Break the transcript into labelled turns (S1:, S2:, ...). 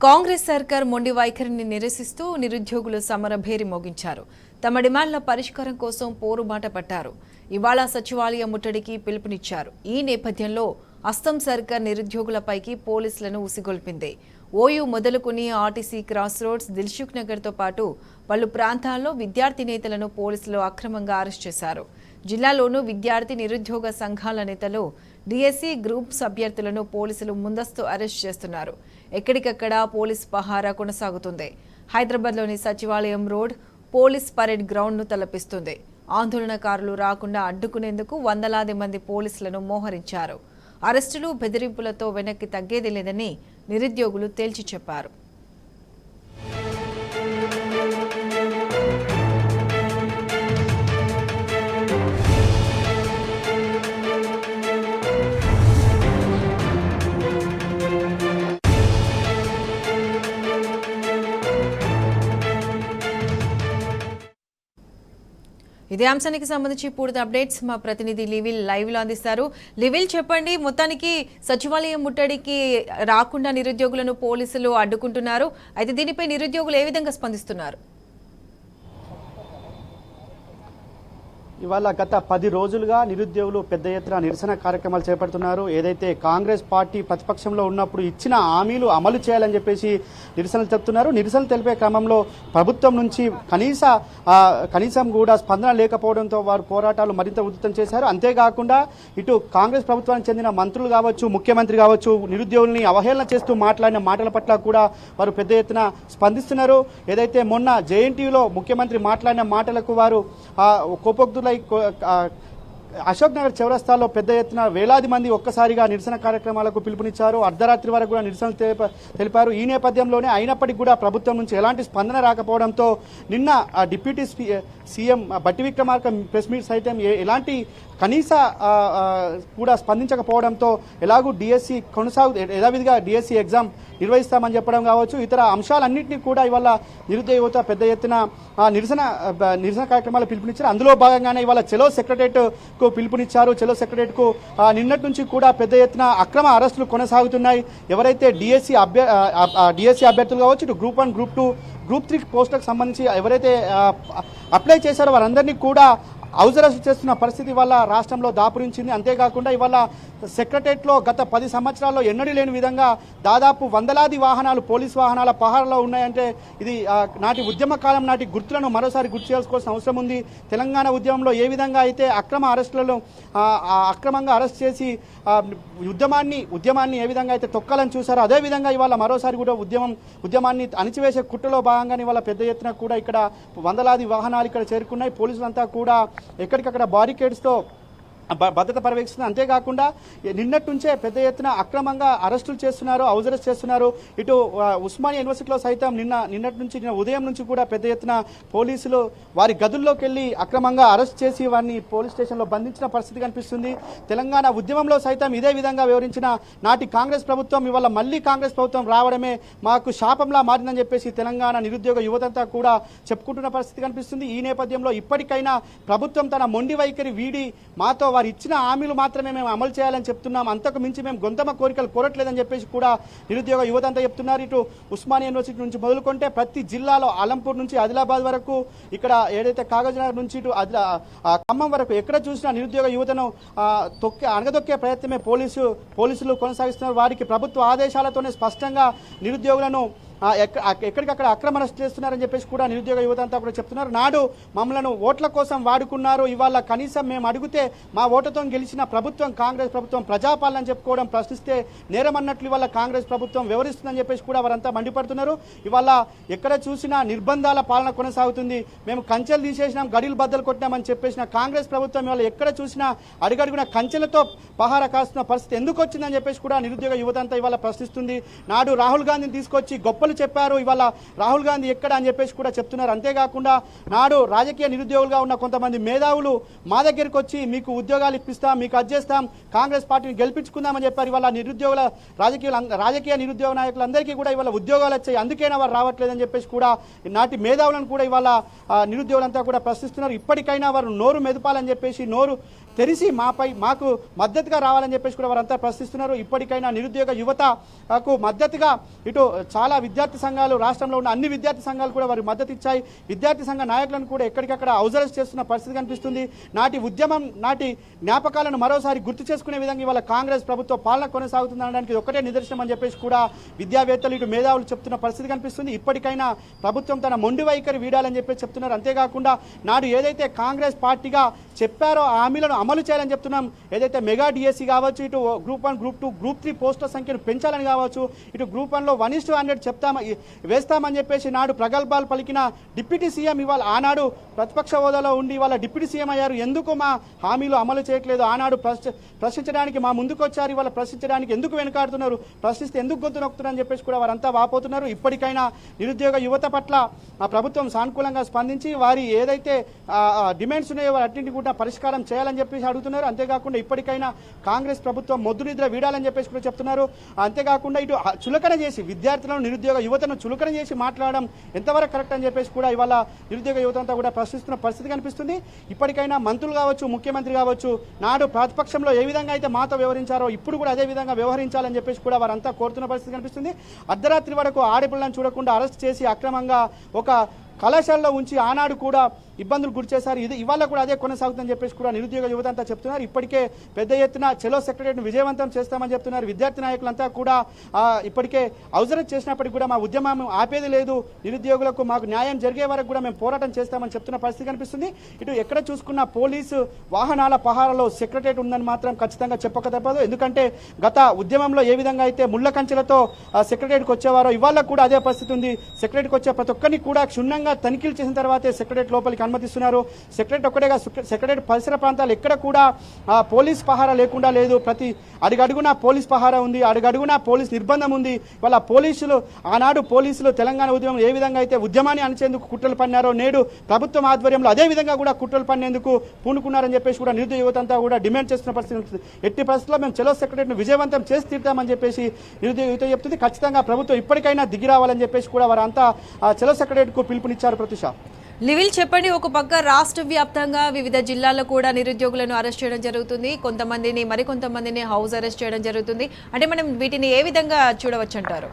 S1: కాంగ్రెస్ సర్కార్ మొండి వైఖరిని నిరసిస్తూ నిరుద్యోగులు సమరభేరి మోగించారు. తమ డిమాండ్ల పరిష్కారం కోసం పోరుబాట పట్టారు. ఇవాళ సచివాలయ ముట్టడికి పిలుపునిచ్చారు. ఈ నేపథ్యంలో అస్సాం సర్కార్ నిరుద్యోగులపైకి పోలీసులను ఉసిగొల్పింది. ఓయూ మొదలుకుని ఆర్టీసీ క్రాస్ రోడ్స్, దిల్సుఖ్ నగర్తో పాటు పలు ప్రాంతాల్లో విద్యార్థి నేతలను పోలీసులు అక్రమంగా అరెస్ట్ చేశారు. జిల్లాలోనూ విద్యార్థి నిరుద్యోగ సంఘాల నేతలు, డిఎస్సి గ్రూప్స్ అభ్యర్థులను పోలీసులు ముందస్తు అరెస్ట్ చేస్తున్నారు. ఎక్కడికక్కడ పోలీస్ పహారా కొనసాగుతుంది. హైదరాబాద్లోని సచివాలయం రోడ్ పోలీస్ పరేడ్ గ్రౌండ్ను తలపిస్తుంది. ఆందోళనకారులు రాకుండా అడ్డుకునేందుకు వందలాది మంది పోలీసులను మోహరించారు. అరెస్టులు, బెదిరింపులతో వెనక్కి తగ్గేది లేదని నిరుద్యోగులు తేల్చి చెప్పారు. ఇదే అంశానికి సంబంధించి పూర్తి అప్డేట్స్ మా ప్రతినిధి లివిల్ లైవ్ లో అందిస్తారు. లివిల్, చెప్పండి, మొత్తానికి సచివాలయం ముట్టడికి రాకుండా నిరుద్యోగులను పోలీసులు అడ్డుకుంటున్నారు. అయితే దీనిపై నిరుద్యోగులు ఏ విధంగా స్పందిస్తున్నారు?
S2: ఇవాళ గత 10 రోజులుగా నిరుద్యోగులు పెద్ద ఎత్తున నిరసన కార్యక్రమాలు చేపడుతున్నారు. ఏదైతే కాంగ్రెస్ పార్టీ ప్రతిపక్షంలో ఉన్నప్పుడు ఇచ్చిన హామీలు అమలు చేయాలని చెప్పేసి నిరసనలు చెప్తున్నారు. నిరసనలు తెలిపే క్రమంలో ప్రభుత్వం నుంచి కనీసం కూడా స్పందన లేకపోవడంతో వారు పోరాటాలు మరింత ఉధృతం చేశారు. అంతేకాకుండా ఇటు కాంగ్రెస్ ప్రభుత్వానికి చెందిన మంత్రులు కావచ్చు, ముఖ్యమంత్రి కావచ్చు, నిరుద్యోగుల్ని అవహేళన చేస్తూ మాట్లాడిన మాటల పట్ల కూడా వారు పెద్ద ఎత్తున స్పందిస్తున్నారు. ఏదైతే మొన్న జేఎన్టీయూలో ముఖ్యమంత్రి మాట్లాడిన మాటలకు వారు కోపోక్తులు అశోక్ నగర్ చౌరస్తాలో పెద్ద ఎత్తున వేలాది మంది ఒక్కసారిగా నిరసన కార్యక్రమాలకు పిలుపునిచ్చారు. అర్ధరాత్రి వరకు కూడా నిరసనలు తెలిపారు. ఈ నేపథ్యంలోనే అయినప్పటికీ కూడా ప్రభుత్వం నుంచి ఎలాంటి స్పందన రాకపోవడంతో నిన్న డిప్యూటీ సీఎం బట్టి విక్రమార్క ప్రెస్ మీట్ సైతం ఎలాంటి కనీస కూడా స్పందించకపోవడంతో ఎలాగూ డిఎస్సి యథావిధిగా డిఎస్సి ఎగ్జామ్ నిర్వహిస్తామని చెప్పడం కావచ్చు, ఇతర అంశాలన్నింటినీ కూడా ఇవాళ నిరుద్యోగ యువత పెద్ద ఎత్తున నిరసన కార్యక్రమాలు పిలుపునిచ్చారు. అందులో భాగంగానే ఇవాళ చెలో సెక్రటరియట్కు పిలుపునిచ్చారు. చెలో సెక్రటరియట్కు నిన్నటి నుంచి కూడా పెద్ద ఎత్తున అక్రమ అరెస్టులు కొనసాగుతున్నాయి. ఎవరైతే డిఎస్సి అభ్యర్థులు కావచ్చు, ఇటు గ్రూప్ 1, గ్రూప్ 2, గ్రూప్ 3 పోస్టులకు సంబంధించి ఎవరైతే అప్లై చేశారో వారందరినీ కూడా హౌస్ అరెస్ట్ చేస్తున్న పరిస్థితి వల్ల రాష్ట్రంలో దాపురించింది. అంతేకాకుండా ఇవాళ సెక్రటరియట్లో గత 10 సంవత్సరాల్లో ఎన్నడూ లేని విధంగా దాదాపు వందలాది వాహనాలు, పోలీస్ వాహనాల పహారాలో ఉన్నాయంటే ఇది నాటి ఉద్యమ కాలం నాటి గుర్తులను మరోసారి గుర్తు చేసుకోవాల్సిన అవసరం ఉంది. తెలంగాణ ఉద్యమంలో ఏ విధంగా అయితే అక్రమంగా అరెస్ట్ చేసి ఉద్యమాన్ని ఏ విధంగా అయితే తొక్కాలని చూశారో అదేవిధంగా ఇవాళ మరోసారి కూడా ఉద్యమాన్ని అణిచివేసే కుట్రలో భాగంగానే ఇవాళ పెద్ద ఎత్తున కూడా ఇక్కడ వందలాది వాహనాలు ఇక్కడ చేరుకున్నాయి. పోలీసులంతా కూడా ఎక్కడికక్కడ బారికేడ్స్తో భద్రత పర్యవేక్షిస్తుంది. అంతేకాకుండా నిన్నటి నుంచే పెద్ద ఎత్తున అక్రమంగా అరెస్టులు చేస్తున్నారు, హౌస్ అరెస్ట్ చేస్తున్నారు. ఇటు ఉస్మానియా యూనివర్సిటీలో సైతం నిన్న ఉదయం నుంచి కూడా పెద్ద ఎత్తున పోలీసులు వారి గదుల్లోకి వెళ్లి అక్రమంగా అరెస్ట్ చేసి వారిని పోలీస్ స్టేషన్లో బంధించిన పరిస్థితి కనిపిస్తుంది. తెలంగాణ ఉద్యమంలో సైతం ఇదే విధంగా వివరించిన నాటి కాంగ్రెస్ ప్రభుత్వం ఇవాళ మళ్లీ కాంగ్రెస్ ప్రభుత్వం రావడమే మాకు శాపంలా మారిందని చెప్పేసి తెలంగాణ నిరుద్యోగ యువతంతా కూడా చెప్పుకుంటున్న పరిస్థితి కనిపిస్తుంది. ఈ నేపథ్యంలో ఇప్పటికైనా ప్రభుత్వం తన మొండి వైఖరి వీడి మాతో వారు ఇచ్చిన హామీలు మాత్రమే మేము అమలు చేయాలని చెప్తున్నాం, అంతకు మించి మేము గొంతమ కోరికలు కోరట్లేదని చెప్పేసి కూడా నిరుద్యోగ యువత అంతా చెప్తున్నారు. ఇటు ఉస్మానియా యూనివర్సిటీ నుంచి మొదలుకుంటే ప్రతి జిల్లాలో అలంపూర్ నుంచి ఆదిలాబాద్ వరకు, ఇక్కడ ఏదైతే కాగజ్నగర్ నుంచి ఇటు ఖమ్మం వరకు ఎక్కడ చూసినా నిరుద్యోగ యువతను అణగదొక్కే ప్రయత్నమే పోలీసులు కొనసాగిస్తున్నారు. వారికి ప్రభుత్వ ఆదేశాలతోనే స్పష్టంగా నిరుద్యోగులను ఎక్కడికక్కడ అక్రమ అరెస్ట్ చేస్తున్నారని చెప్పేసి కూడా నిరుద్యోగ యువత అంతా కూడా చెప్తున్నారు. నాడు మమ్మల్ని ఓట్ల కోసం వాడుకున్నారు, ఇవాళ కనీసం మేము అడిగితే మా ఓటుతో గెలిచిన ప్రభుత్వం కాంగ్రెస్ ప్రభుత్వం ప్రజాపాలన చెప్పుకోవడం ప్రశ్నిస్తే నేరం అన్నట్లు ఇవాళ కాంగ్రెస్ ప్రభుత్వం వ్యవహరిస్తుందని చెప్పేసి కూడా వారంతా మండిపడుతున్నారు. ఇవాళ ఎక్కడ చూసినా నిర్బంధాల పాలన కొనసాగుతుంది. మేము కంచెలు తీసేసినాం, గడిలు బద్దలు కొట్టినామని చెప్పేసిన కాంగ్రెస్ ప్రభుత్వం ఇవాళ ఎక్కడ చూసినా అడుగడుగున కంచెలతో పహారా కాస్తున్న పరిస్థితి ఎందుకు వచ్చిందని చెప్పేసి కూడా నిరుద్యోగ యువత అంతా ఇవాళ ప్రశ్నిస్తుంది. నాడు రాహుల్ గాంధీని తీసుకొచ్చి గొప్పలు చెప్పారు, ఇవాళ రాహుల్ గాంధీ ఎక్కడ అని చెప్పేసి కూడా చెప్తున్నారు. అంతేకాకుండా నాడు రాజకీయ నిరుద్యోగులుగా ఉన్న కొంతమంది మేధావులు మా దగ్గరికి వచ్చి మీకు ఉద్యోగాలు ఇప్పిస్తాం, మీకు అజ్జేస్తాం, కాంగ్రెస్ పార్టీని గెలిపించుకుందామని చెప్పారు. ఇవాళ నిరుద్యోగుల రాజకీయ నిరుద్యోగ నాయకులందరికీ కూడా ఇవాళ ఉద్యోగాలు వచ్చాయి, అందుకైనా వారు రావట్లేదని చెప్పేసి కూడా నాటి మేధావులను కూడా ఇవాళ నిరుద్యోగులంతా కూడా ప్రశ్నిస్తున్నారు. ఇప్పటికైనా వారు నోరు మెదపాలని చెప్పేసి, నోరు తెరిచి మాకు మద్దతుగా రావాలని చెప్పేసి కూడా వారంతా ప్రశ్నిస్తున్నారు. ఇప్పటికైనా నిరుద్యోగ యువతకు మద్దతుగా ఇటు చాలా విద్యార్థి సంఘాలు, రాష్ట్రంలో ఉన్న అన్ని విద్యార్థి సంఘాలు కూడా వారికి మద్దతు ఇచ్చాయి. విద్యార్థి సంఘ నాయకులను కూడా ఎక్కడికక్కడ హౌస్ అరెస్ట్ చేస్తున్న పరిస్థితి కనిపిస్తుంది. నాటి ఉద్యమం, నాటి జ్ఞాపకాలను మరోసారి గుర్తు చేసుకునే విధంగా ఇవాళ కాంగ్రెస్ ప్రభుత్వ పాలన కొనసాగుతుంది అనడానికి ఒకటే నిదర్శనం అని చెప్పేసి కూడా విద్యావేత్తలు, ఇటు మేధావులు చెప్తున్న పరిస్థితి కనిపిస్తుంది. ఇప్పటికైనా ప్రభుత్వం తన మొండి వైఖరి వీడాలని చెప్పేసి చెప్తున్నారు. అంతేకాకుండా నాడు ఏదైతే కాంగ్రెస్ పార్టీగా చెప్పారో ఆ హామీలను అమలు చేయాలని చెప్తున్నాం. ఏదైతే మెగా డిఎస్సి కావచ్చు, ఇటు గ్రూప్ 1, గ్రూప్ 2, గ్రూప్ 3 పోస్టుల సంఖ్యను పెంచాలని కావచ్చు, ఇటు గ్రూప్ 1లో 1:100 వేస్తామని చెప్పేసి నాడు ప్రగల్భాలు పలికిన డిప్యూటీ సీఎం ఇవాళ ఆనాడు ప్రతిపక్ష హోదాలో ఉండి ఇవాళ డిప్యూటీ సీఎం అయ్యారు. ఎందుకు మా హామీలు అమలు చేయట్లేదు? ఆనాడు ప్రశ్నించడానికి మా ముందుకు వచ్చారు, ఇవాళ ప్రశ్నించడానికి ఎందుకు వెనుకాడుతున్నారు, ప్రశ్నిస్తే ఎందుకు గొంతు నొక్కుతున్నారు అని చెప్పేసి కూడా వారంతా వాపోతున్నారు. ఇప్పటికైనా నిరుద్యోగ యువత పట్ల ఆ ప్రభుత్వం సానుకూలంగా స్పందించి వారి ఏదైతే డిమాండ్స్ ఉన్నాయో వాటిని కూడా పరిష్కారం చేయాలని చెప్పేసి అడుగుతున్నారు. అంతేకాకుండా ఇప్పటికైనా కాంగ్రెస్ ప్రభుత్వం మొద్దు నిద్ర వీడాలని చెప్పేసి కూడా చెప్తున్నారు. అంతేకాకుండా ఇటు చులకన చేసి విద్యార్థులను, నిరుద్యోగ యువతను చులకన చేసి మాట్లాడడం ఎంతవరకు కరెక్ట్ అని చెప్పేసి కూడా ఇవాళ నిరుద్యోగ యువత అంతా కూడా ప్రశ్నిస్తున్న పరిస్థితి కనిపిస్తుంది. ఇప్పటికైనా మంత్రులు కావచ్చు, ముఖ్యమంత్రి కావచ్చు, నాడు ప్రతిపక్షంలో ఏ విధంగా అయితే మాతో వ్యవహరించారో ఇప్పుడు కూడా అదే విధంగా వ్యవహరించాలని చెప్పేసి కూడా వారంతా కోరుతున్న పరిస్థితి కనిపిస్తుంది. అర్ధరాత్రి వరకు ఆడపిల్లను చూడకుండా అరెస్ట్ చేసి అక్రమంగా ఒక కళాశాలలో ఉంచి ఆనాడు కూడా ఇబ్బందులు గురి చేశారు. ఇవాళ కూడా అదే కొనసాగుతుందని చెప్పేసి కూడా నిరుద్యోగ యువత అంతా చెప్తున్నారు. ఇప్పటికే పెద్ద ఎత్తున చెలో సెక్రటరీని విజయవంతం చేస్తామని చెప్తున్నారు. విద్యార్థి నాయకులంతా కూడా ఇప్పటికే అవసరం చేసినప్పటికీ కూడా మా ఉద్యమం ఆపేది లేదు, నిరుద్యోగులకు మాకు న్యాయం జరిగే వరకు కూడా మేము పోరాటం చేస్తామని చెప్తున్న పరిస్థితి కనిపిస్తుంది. ఇటు ఎక్కడ చూసుకున్న పోలీసు వాహనాల పహారాలో సెక్రటరేట్ ఉందని మాత్రం ఖచ్చితంగా చెప్పక తప్పదు. ఎందుకంటే గత ఉద్యమంలో ఏ విధంగా అయితే ముళ్ళ కంచెలతో సెక్రటరేట్కి వచ్చేవారో ఇవాళ కూడా అదే పరిస్థితి ఉంది. సెక్రటరీకి వచ్చే ప్రతి ఒక్కరిని కూడా క్షుణ్ణంగా తనిఖీలు చేసిన తర్వాతే సెక్రటరేట్ లోపలికి అనుమతిస్తున్నారు. సెక్రటరేట్ ఒక్కటేగా సెక్రటరేట్ పరిసర ప్రాంతాలు ఎక్కడ కూడా పోలీస్ పహారా లేకుండా లేదు. ప్రతి అడుగడుగునా పోలీస్ పహారా ఉంది, అడుగడుగునా పోలీస్ నిర్బంధం ఉంది. వాళ్ళ పోలీసులు ఆనాడు పోలీసులు తెలంగాణ ఉద్యమం ఏ విధంగా అయితే ఉద్యమాన్ని అణచేందుకు కుట్రలు పన్నారో నేడు ప్రభుత్వం ఆధ్వర్యంలో అదే విధంగా కూడా కుట్రలు పన్నేందుకు పూనుకున్నారని చెప్పేసి కూడా నిరుద్యోగ యువత అంతా కూడా డిమాండ్ చేస్తున్న పరిస్థితి. ఎట్టి పరిస్థితుల్లో మేము చెలో సెక్రటరీని విజయవంతం చేసి తీరుతామని చెప్పేసి నిరుద్యోగ యువత చెప్తుంది. ఖచ్చితంగా ప్రభుత్వం ఇప్పటికైనా దిగి రావాలని చెప్పేసి కూడా వారంతా చెలో సెక్రటరీకు పిలుపునిచ్చారు. ప్రతిష
S1: లివిల్ చెప్పండి, ఒక పక్క రాష్ట్ర వ్యాప్తంగా వివిధ జిల్లాల్లో కూడా నిరుద్యోగులను అరెస్ట్ చేయడం జరుగుతుంది, కొంతమందిని మరికొంతమందిని హౌస్ అరెస్ట్ చేయడం జరుగుతుంది. అంటే మనం వీటిని ఏ విధంగా చూడవచ్చు అంటారు?